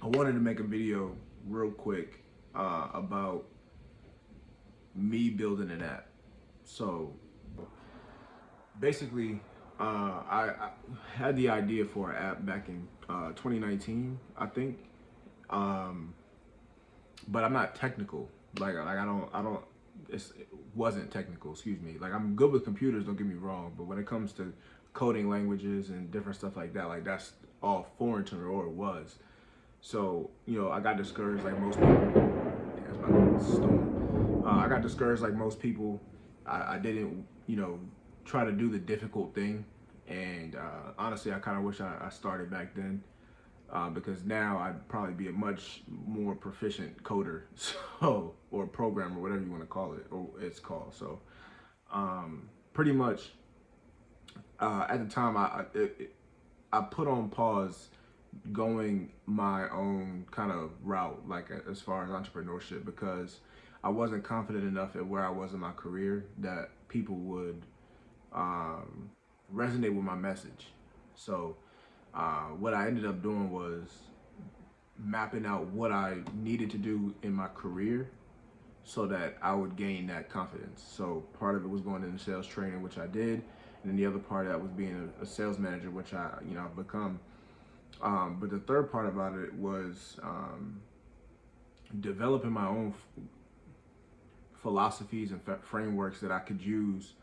wanted to make a video real quick about me building an app. So basically, I had the idea for an app back in 2019, I think, but I'm not technical. It wasn't technical. Excuse me. Like, I'm good with computers. Don't get me wrong, but when it comes to coding languages and different stuff like that's all foreign to me, or it was. So, I got discouraged like most people. That's about storm. I got discouraged like most people. I didn't, try to do the difficult thing. And honestly, I kind of wish I started back then, because now I'd probably be a much more proficient coder, so, or programmer, whatever you want to call it, or it's called. So, pretty much, at the time, I put on pause going my own kind of route, like as far as entrepreneurship, because I wasn't confident enough at where I was in my career that people would resonate with my message. So what I ended up doing was mapping out what I needed to do in my career so that I would gain that confidence. So part of it was going into sales training, which I did, and then the other part of that was being a sales manager, which I've become. But the third part about it was developing my own philosophies and frameworks that I could use,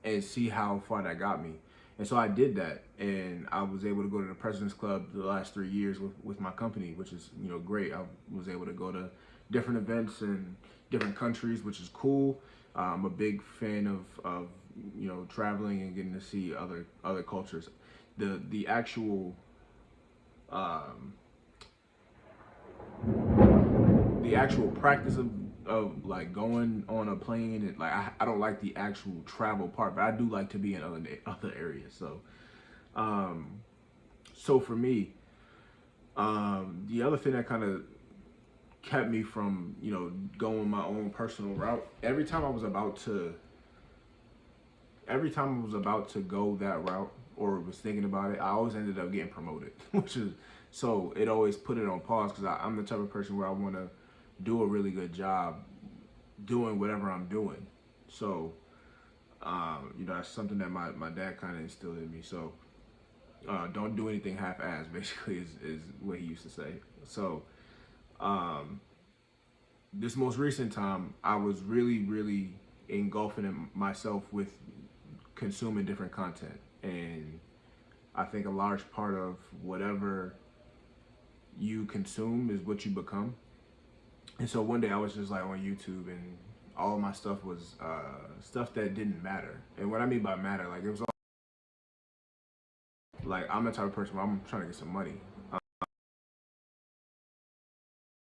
and see how far that got me. And so I did that, and I was able to go to the President's Club the last 3 years with my company, which is great. I was able to go to different events in different countries, which is cool. I'm a big fan of traveling and getting to see other cultures. The actual practice of like going on a plane, and like I don't like the actual travel part, but I do like to be in other areas. So for me, the other thing that kind of kept me from going my own personal route, every time I was about to go that route or was thinking about it, I always ended up getting promoted, which is, so it always put it on pause, because I'm the type of person where I want to do a really good job doing whatever I'm doing. So, that's something that my dad kind of instilled in me. So, don't do anything half-assed, basically, is what he used to say. So, this most recent time, I was really, really engulfing myself with consuming different content. And I think a large part of whatever you consume is what you become. And so one day I was just like on YouTube, and all of my stuff was stuff that didn't matter. And what I mean by matter, like, it was all like, I'm the type of person where I'm trying to get some money,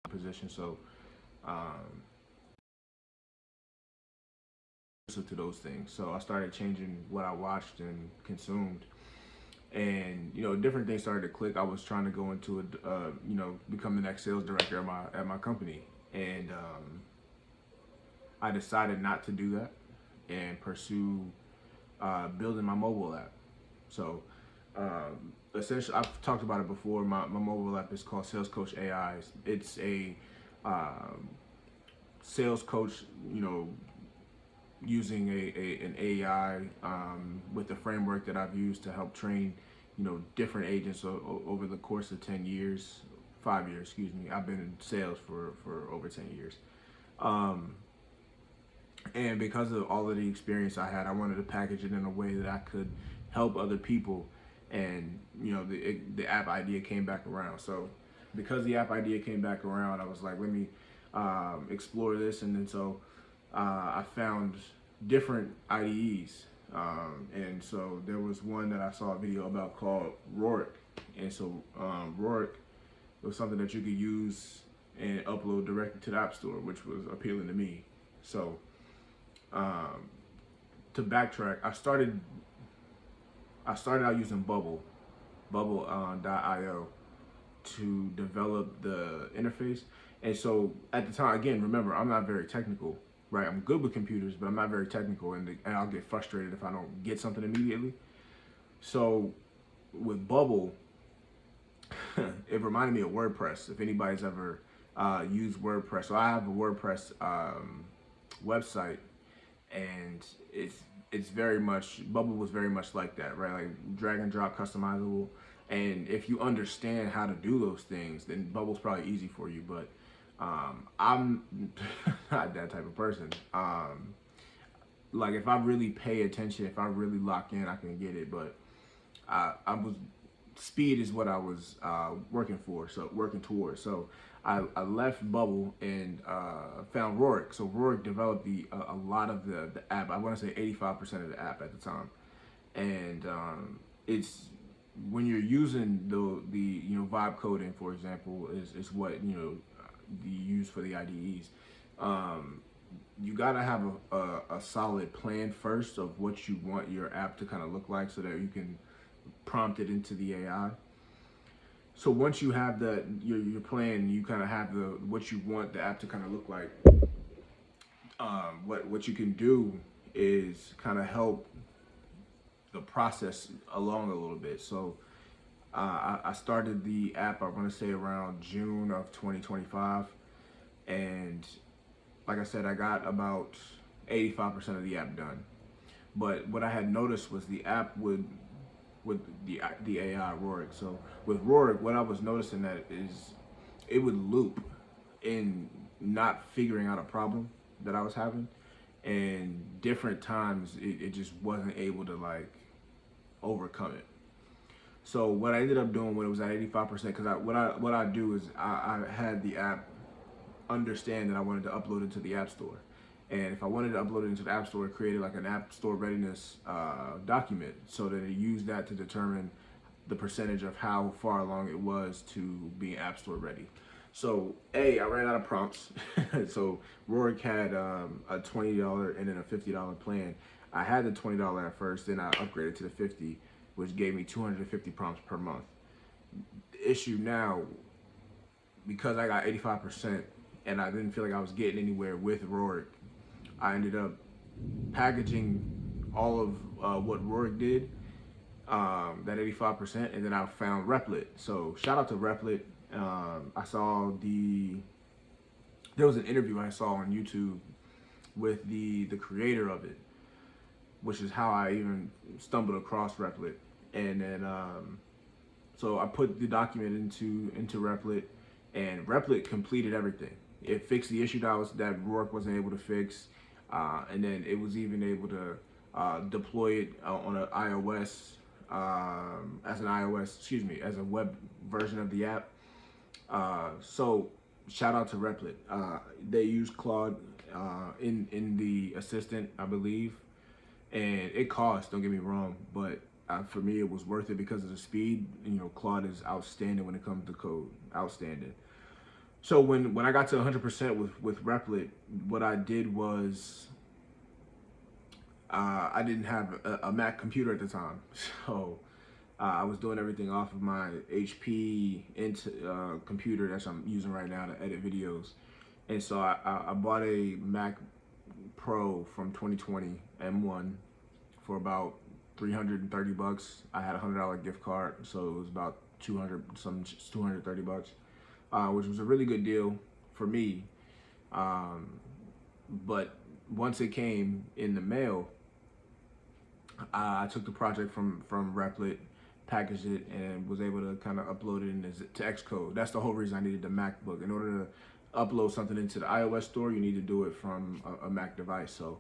position. So to those things. So I started changing what I watched and consumed, and different things started to click. I was trying to go into become the next sales director at my company, and I decided not to do that and pursue building my mobile app. So essentially, I've talked about it before. My mobile app is called Sales Coach AI. It's a sales coach, using an AI, with the framework that I've used to help train, different agents over the course of 10 years, 5 years, excuse me. I've been in sales for over 10 years. And because of all of the experience I had, I wanted to package it in a way that I could help other people. And, the app idea came back around. So because the app idea came back around, I was like, let me explore this. And then so I found different IDEs. And so there was one that I saw a video about called Rorik. And so Rorik was something that you could use and upload directly to the App Store, which was appealing to me. So to backtrack, I started out using Bubble.io to develop the interface. And so at the time, again, remember, I'm not very technical, right? I'm good with computers, but I'm not very technical, and I'll get frustrated if I don't get something immediately. So with Bubble, it reminded me of WordPress. If anybody's ever used WordPress, so I have a WordPress website, and it's very much, Bubble was very much like that, right? Like drag and drop, customizable. And if you understand how to do those things, then Bubble's probably easy for you. But I'm not that type of person. Like if I really pay attention, if I really lock in, I can get it. But I was speed is what I was working towards. So I left Bubble and found Rorick. So Rorick developed a lot of the app. I want to say 85% of the app at the time, and it's when you're using the vibe coding, for example, is what you use for the IDEs. You gotta have a solid plan first of what you want your app to kind of look like, so that you can prompt it into the AI. So once you have your plan, you kind of have what you want the app to kind of look like. What you can do is kind of help the process along a little bit. So I started the app, I want to say around June of 2025, and like I said, I got about 85% of the app done. But what I had noticed was the app would, with the AI Rorick. So with Rorick, what I was noticing that is it would loop in not figuring out a problem that I was having, and different times it just wasn't able to like overcome it. So what I ended up doing when it was at 85%, because what I do is I had the app understand that I wanted to upload it to the App Store. And if I wanted to upload it into the App Store, it created like an App Store readiness document, so that it used that to determine the percentage of how far along it was to being App Store ready. So I ran out of prompts. So Rorick had a $20 and then a $50 plan. I had the $20 at first, then I upgraded to the 50, which gave me 250 prompts per month. The issue now, because I got 85% and I didn't feel like I was getting anywhere with Rorick, I ended up packaging all of what Rorick did, that 85%, and then I found Replit. So shout out to Replit. I saw there was an interview I saw on YouTube with the creator of it, which is how I even stumbled across Replit. And then so I put the document into Replit, and Replit completed everything. It fixed the issue that Rorick wasn't able to fix, and then it was even able to deploy it on an iOS as a web version of the app. So shout out to Replit. They use Claude in the assistant, I believe, and it costs, don't get me wrong, but for me it was worth it because of the speed. Claude is outstanding when it comes to code, outstanding. So when I got to 100% with Replit, what I did was I didn't have a Mac computer at the time, so I was doing everything off of my HP computer that I'm using right now to edit videos. And so I bought a Mac Pro from 2020 M1 for about $330. I had a $100 gift card, so it was about $230, which was a really good deal for me. But once it came in the mail, I took the project from Replit, packaged it, and was able to kind of upload it to Xcode. That's the whole reason I needed the MacBook. In order to upload something into the iOS store, you need to do it from a Mac device. So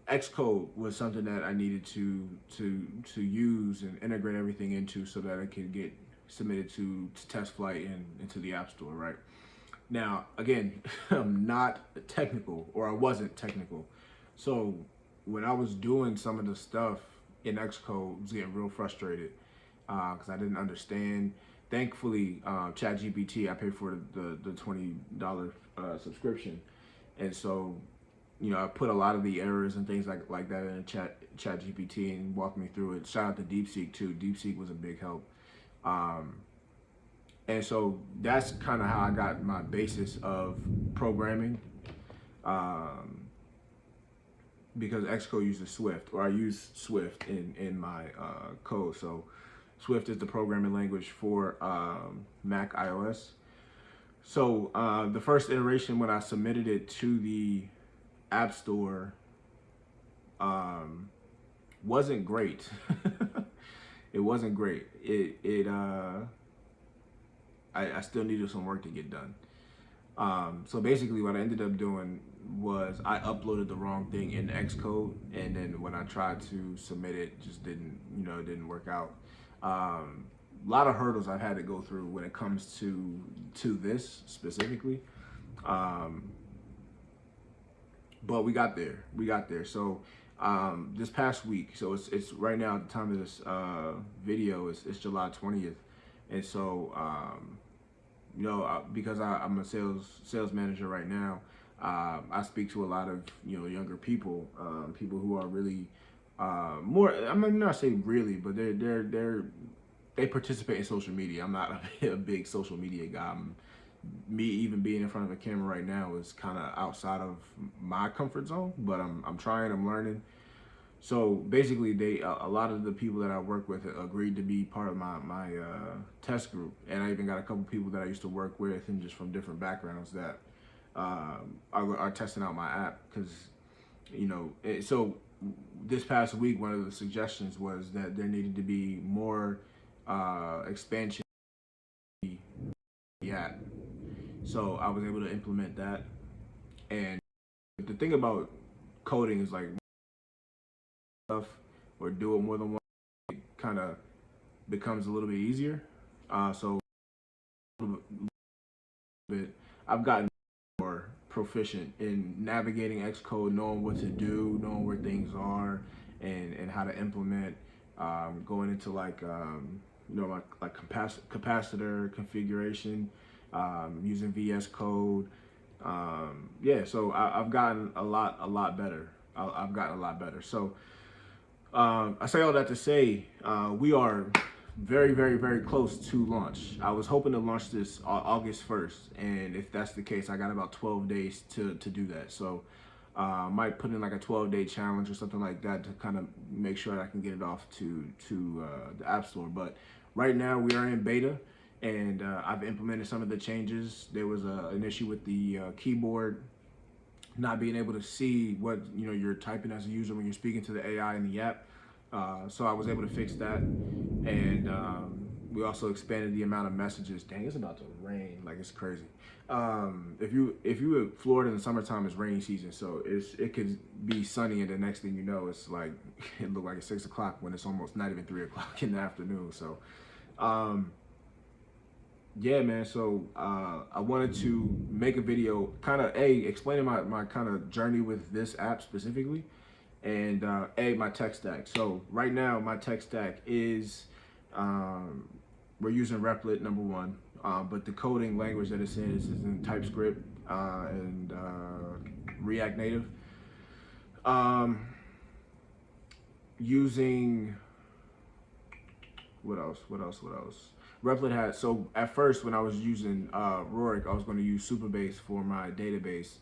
Xcode was something that I needed to use and integrate everything into, so that it could get submitted to test flight and into the App Store, right? Now, again, I'm not technical, or I wasn't technical. So when I was doing some of the stuff in Xcode, I was getting real frustrated because I didn't understand. Thankfully, ChatGPT, I paid for the $20 subscription, and so I put a lot of the errors and things like that in ChatGPT and walked me through it. Shout out to DeepSeek too. DeepSeek was a big help. And so that's kind of how I got my basis of programming, because Xcode uses Swift, or I use Swift in my code. So Swift is the programming language for Mac iOS. So the first iteration, when I submitted it to the App Store, wasn't great. It wasn't great. I still needed some work to get done. So basically what I ended up doing was I uploaded the wrong thing in Xcode, and then when I tried to submit it, just it didn't work out. A lot of hurdles I've had to go through when it comes to this specifically. But we got there. We got there. So this past week, so it's right now at the time of this video, it's July 20th, and so because I'm a sales manager right now, I speak to a lot of younger people, people who are really more. I'm not saying really, but they participate in social media. I'm not a big social media guy. Me even being in front of a camera right now is kind of outside of my comfort zone, but I'm trying, I'm learning. So basically a lot of the people that I work with agreed to be part of my test group. And I even got a couple people that I used to work with and just from different backgrounds that are testing out my app. Because, so this past week, one of the suggestions was that there needed to be more expansion in the app. So I was able to implement that. And the thing about coding is like stuff or do it more than once, it kind of becomes a little bit easier. So I've gotten more proficient in navigating Xcode, knowing what to do, knowing where things are, and how to implement. Going into like capacitor configuration, using VS Code. Yeah, so I've gotten a lot better. I've gotten a lot better. So I say all that to say we are very, very, very close to launch. I was hoping to launch this August 1st, and if that's the case, I got about 12 days to do that. So I might put in like a 12-day challenge or something like that to kind of make sure that I can get it off to the App Store. But right now we are in beta, and I've implemented some of the changes. There was an issue with the keyboard not being able to see what you're typing as a user when you're speaking to the AI in the app. So I was able to fix that, and we also expanded the amount of messages. Dang, it's about to rain, like it's crazy. If you in Florida in the summertime, it's rainy season, so it could be sunny, and the next thing you know, it's like it look like it's 6 o'clock when it's almost not even 3 o'clock in the afternoon. So yeah, man. So I wanted to make a video, kind of explaining my kind of journey with this app specifically, and my tech stack. So right now my tech stack is we're using Replit, number one, but the coding language that it's in is in TypeScript and React Native. Using what else? Replit had, so at first when I was using Roric, I was going to use Supabase for my database,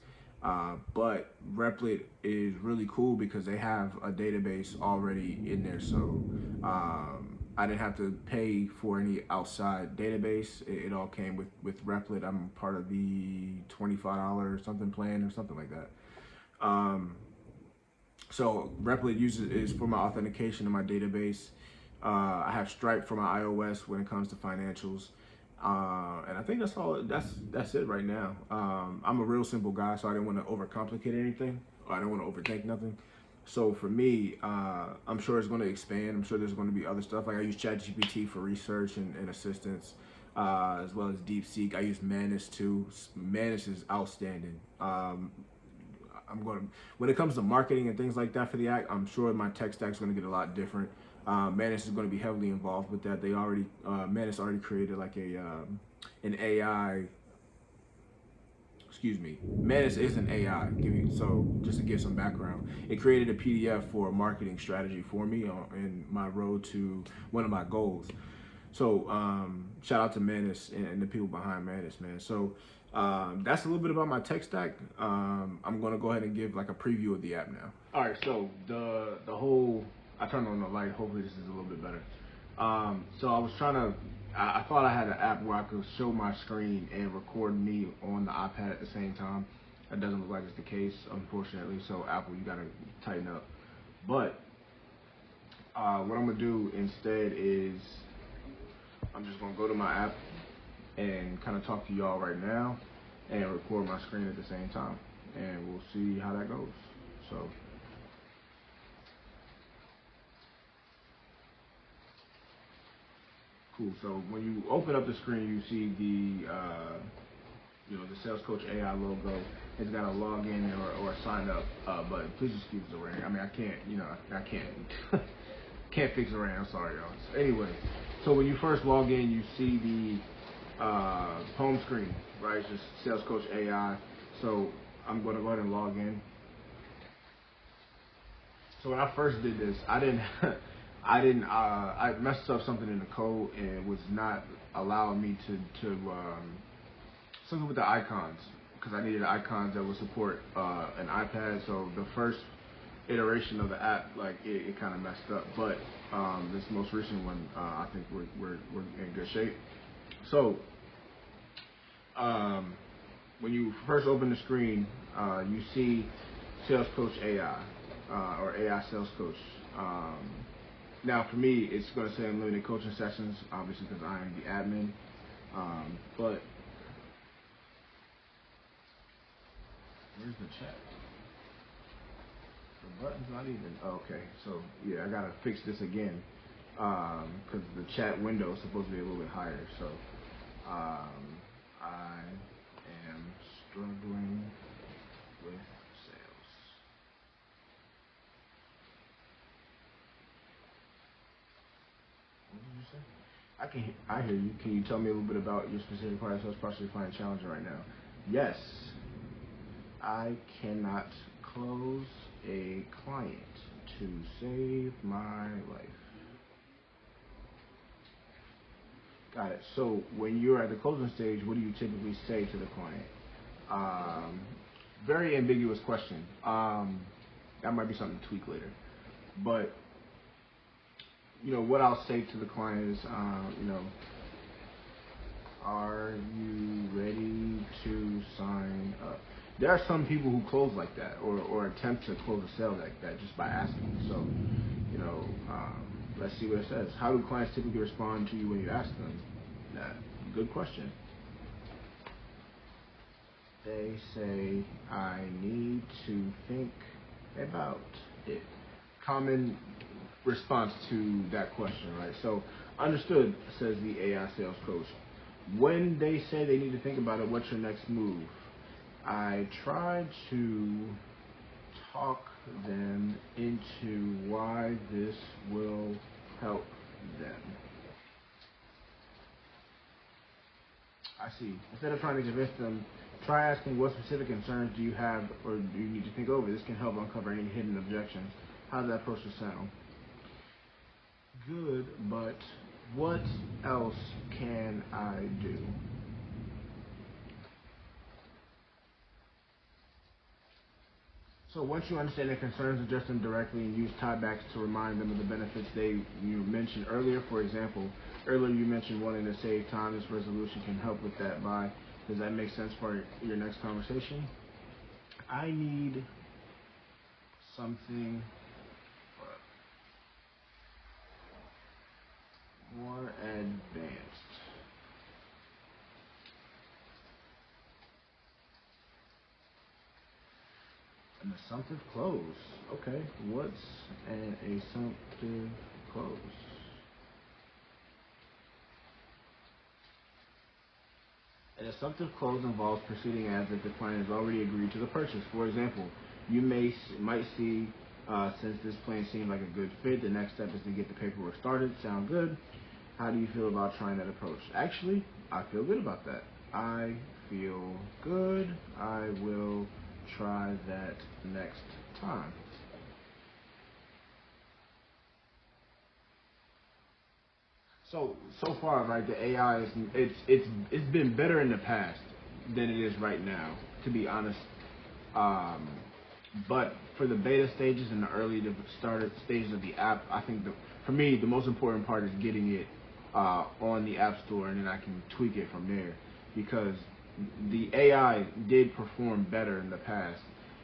but Replit is really cool because they have a database already in there, so I didn't have to pay for any outside database. It all came with Replit. I'm part of the $25 something plan or something like that. So Replit is for my authentication in my database. I have Stripe for my iOS when it comes to financials, and I think that's all. That's it right now. I'm a real simple guy, so I didn't want to overcomplicate anything, or I don't want to overthink nothing. So for me, I'm sure it's going to expand. I'm sure there's going to be other stuff. Like I use ChatGPT for research and assistance, as well as DeepSeek. I use Manus too. Manus is outstanding. When it comes to marketing and things like that for the app, I'm sure my tech stack is going to get a lot different. Manus is going to be heavily involved with that. Manus already created like an AI. Excuse me. Manus is an AI. So just to give some background, it created a PDF for a marketing strategy for me in my road to one of my goals. So shout out to Manus and the people behind Manus, man. So that's a little bit about my tech stack. I'm gonna go ahead and give like a preview of the app now. All right, so the whole, I turned on the light. Hopefully this is a little bit better. So I was trying to. I thought I had an app where I could show my screen and record me on the iPad at the same time. That doesn't look like it's the case, unfortunately. So Apple, you gotta tighten up. But what I'm gonna do instead is I'm just gonna go to my app and kind of talk to y'all right now and record my screen at the same time, and we'll see how that goes. So. Cool. So when you open up the screen, you see the Sales Coach AI logo. It's got a login or a sign up button. Please excuse the rain. I mean, I can't, I can't, can't fix the rain. I'm sorry, y'all. So anyway, so when you first log in, you see the home screen, right? It's just Sales Coach AI. So I'm going to go ahead and log in. So when I first did this, I didn't, I messed up something in the code and it was not allowing me to something with the icons because I needed icons that would support an iPad. So the first iteration of the app, like it kind of messed up, but this most recent one, I think we're in good shape. So when you first open the screen, you see Sales Coach AI or AI Sales Coach. Now, for me, it's going to say unlimited coaching sessions, obviously, because I am the admin. But where's the chat? The button's not even. Okay, so yeah, I gotta fix this again because the chat window is supposed to be a little bit higher. So I am struggling with sales. What did you say? I hear you. Can you tell me a little bit about your specific part of sales process you're finding challenging right now? Yes, I cannot close a client to save my life. Got it. So when you're at the closing stage, what do you typically say to the client? Very ambiguous question. That might be something to tweak later. But what I'll say to the client is, are you ready to sign up? There are some people who close like that or attempt to close a sale like that just by asking. So, let's see what it says. How do clients typically respond to you when you ask them that? Good question. They say, I need to think about it. Common response to that question, right? So, understood, says the AI sales coach. When they say they need to think about it, what's your next move? I try to talk them into why this will help them. I see. Instead of trying to convince them, try asking what specific concerns do you have or do you need to think over. This can help uncover any hidden objections. How does that approach sound? Good, but what else can I do? So once you understand their concerns, address them directly and use tiebacks to remind them of the benefits you mentioned earlier. For example, earlier you mentioned wanting to save time. This resolution can help with that by, does that make sense for your next conversation? I need something more advanced. An assumptive close. Okay, what's an assumptive close? An assumptive close involves proceeding as if the client has already agreed to the purchase. For example, you might see, since this plan seemed like a good fit, the next step is to get the paperwork started. Sound good? How do you feel about trying that approach? Actually, I feel good about that. I feel good. I will try that next time. So far, right, the AI it's been better in the past than it is right now, to be honest. But for the beta stages and the early started stages of the app, I think for me, the most important part is getting it on the App Store, and then I can tweak it from there. Because the AI did perform better in the past.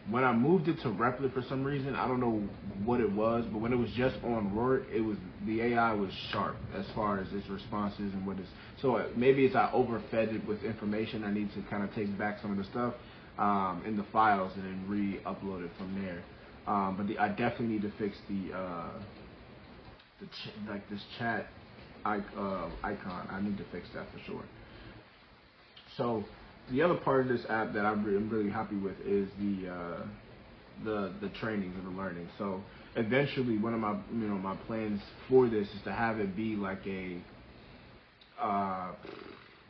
When I moved it to Replit for some reason, I don't know what it was, but when it was just on Roar, it was the AI was sharp as far as its responses and what is. So maybe it's I overfed it with information. I need to kind of take back some of the stuff in the files and then re-upload it from there. I definitely need to fix like this chat icon. I need to fix that for sure. So the other part of this app that I'm really happy with is the trainings and the learning. So eventually, one of my my plans for this is to have it be like a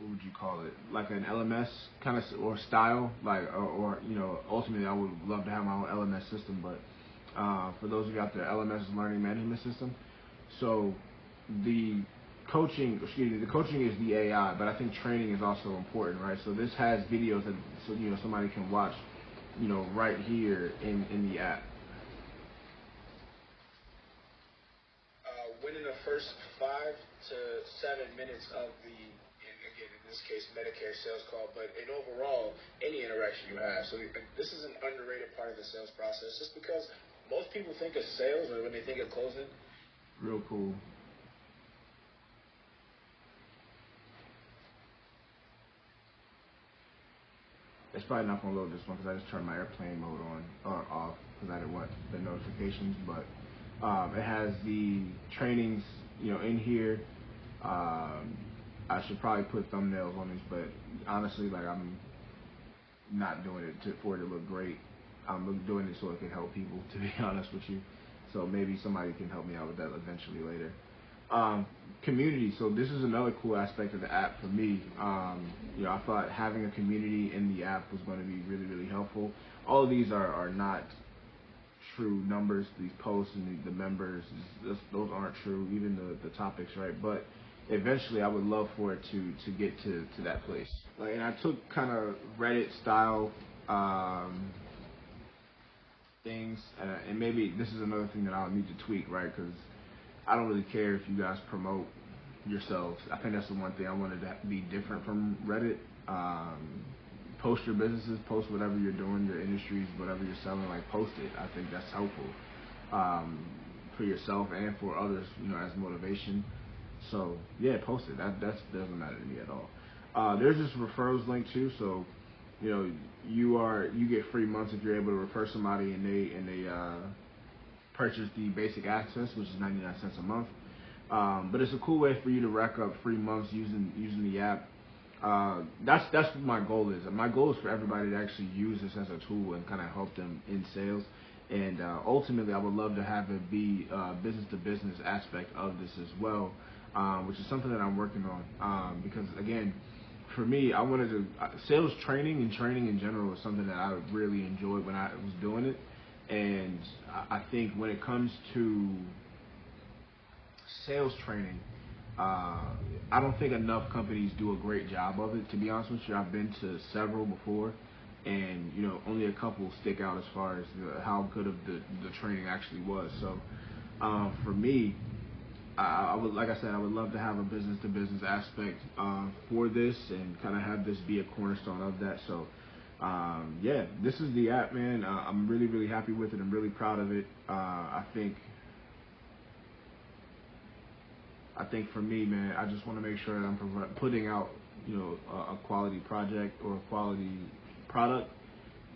what would you call it? Like an LMS kind of or style, like or ultimately I would love to have my own LMS system. But for those of you out there, LMS is Learning Management System. So the the coaching is the AI, but I think training is also important, right? So this has videos that somebody can watch, right here in the app. Within the first 5 to 7 minutes of again, in this case, Medicare sales call, but in overall, any interaction you have. So this is an underrated part of the sales process, just because most people think of sales when they think of closing. Real cool. It's probably not gonna load this one because I just turned my airplane mode on or off because I didn't want the notifications. But it has the trainings, in here. I should probably put thumbnails on these, but honestly, like I'm not doing it for it to look great. I'm doing it so it can help people, to be honest with you. So maybe somebody can help me out with that eventually later. Community. So this is another cool aspect of the app for me. I thought having a community in the app was going to be really, really helpful. All of these are not true numbers. These posts and the members, those aren't true. Even the topics, right? But eventually, I would love for it to get to that place. And I took kind of Reddit style things, and maybe this is another thing that I'll need to tweak, right? Because I don't really care if you guys promote yourselves. I think that's the one thing I wanted to be different from Reddit. Post your businesses, post whatever you're doing, your industries, whatever you're selling, like post it. I think that's helpful for yourself and for others, as motivation. So yeah, post it. That doesn't matter to me at all. There's this referrals link too, so you get free months if you're able to refer somebody and they purchase the basic access, which is 99 cents a month. But it's a cool way for you to rack up free months using the app. That's what my goal is. My goal is for everybody to actually use this as a tool and kind of help them in sales. And ultimately, I would love to have it be business to business aspect of this as well, which is something that I'm working on. Because again, for me, I wanted to sales training and training in general is something that I really enjoyed when I was doing it. And I think when it comes to sales training, I don't think enough companies do a great job of it. To be honest with you, I've been to several before, and only a couple stick out as far as how good of the training actually was. So for me, I would, like I said, I would love to have a business to business aspect for this and kind of have this be a cornerstone of that. So yeah, this is the app, man. I'm really, really happy with it. I'm really proud of it. I think for me, man, I just want to make sure that I'm putting out, a quality project or a quality product.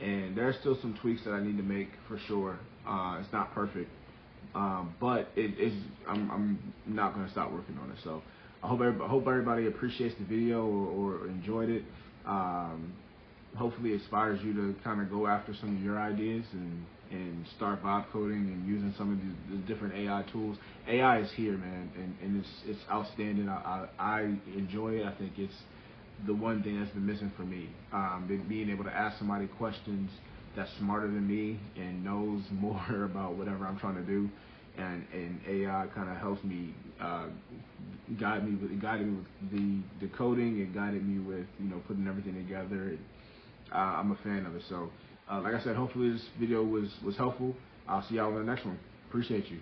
And there's still some tweaks that I need to make for sure. It's not perfect, but it is. I'm not going to stop working on it. So I hope everybody appreciates the video or enjoyed it. Hopefully it inspires you to kind of go after some of your ideas and start vibe coding and using some of the different AI tools. AI is here, man, and it's outstanding. I enjoy it. I think it's the one thing that's been missing for me. Being able to ask somebody questions that's smarter than me and knows more about whatever I'm trying to do, and AI kind of helps me guided me with the coding and guided me with putting everything together. I'm a fan of it. So like I said, hopefully this video was helpful. I'll see y'all in the next one. Appreciate you.